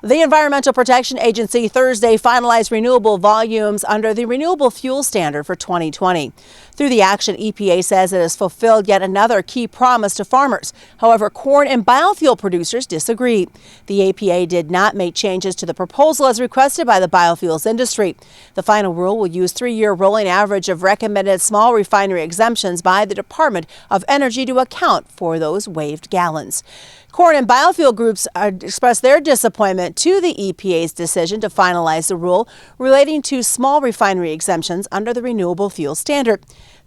The Environmental Protection Agency Thursday finalized renewable volumes under the Renewable Fuel Standard for 2020. Through the action, EPA says it has fulfilled yet another key promise to farmers. However, corn and biofuel producers disagree. The EPA did not make changes to the proposal as requested by the biofuels industry. The final rule will use 3-year rolling average of recommended small refinery exemptions by the Department of Energy to account for those waived gallons. Corn and biofuel groups expressed their disappointment to the EPA's decision to finalize the rule relating to small refinery exemptions under the Renewable Fuel Standard.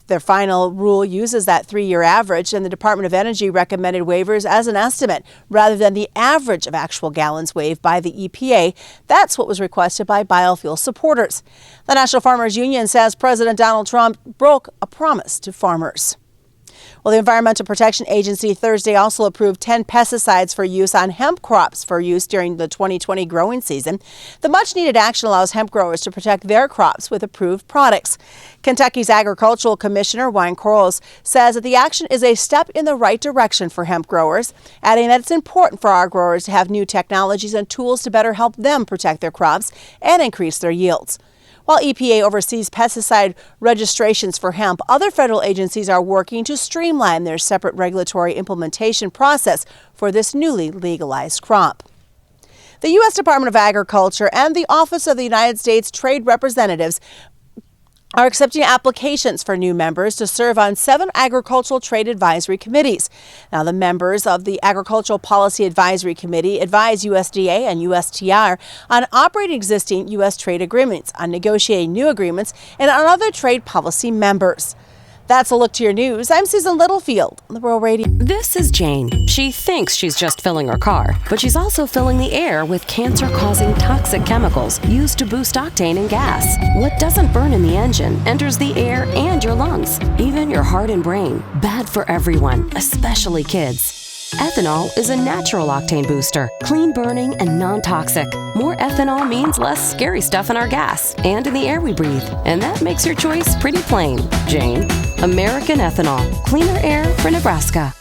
Their final rule uses that 3-year average, and the Department of Energy recommended waivers as an estimate rather than the average of actual gallons waived by the EPA. That's what was requested by biofuel supporters. The National Farmers Union says President Donald Trump broke a promise to farmers. Well, the Environmental Protection Agency Thursday also approved 10 pesticides for use on hemp crops for use during the 2020 growing season. The much-needed action allows hemp growers to protect their crops with approved products. Kentucky's Agricultural Commissioner, Wayne Quarles, says that the action is a step in the right direction for hemp growers, adding that it's important for our growers to have new technologies and tools to better help them protect their crops and increase their yields. While EPA oversees pesticide registrations for hemp, other federal agencies are working to streamline their separate regulatory implementation process for this newly legalized crop. The U.S. Department of Agriculture and the Office of the United States Trade Representatives are accepting applications for new members to serve on 7 agricultural trade advisory committees. Now, the members of the Agricultural Policy Advisory Committee advise USDA and USTR on operating existing U.S. trade agreements, on negotiating new agreements, and on other trade policy members. That's a look to your news. I'm Susan Littlefield on the Rural Radio. This is Jane. She thinks she's just filling her car, but she's also filling the air with cancer-causing toxic chemicals used to boost octane in gas. What doesn't burn in the engine enters the air and your lungs, even your heart and brain. Bad for everyone, especially kids. Ethanol is a natural octane booster, clean burning and non-toxic. More ethanol means less scary stuff in our gas and in the air we breathe. And that makes your choice pretty plain, Jane. American Ethanol, cleaner air for Nebraska.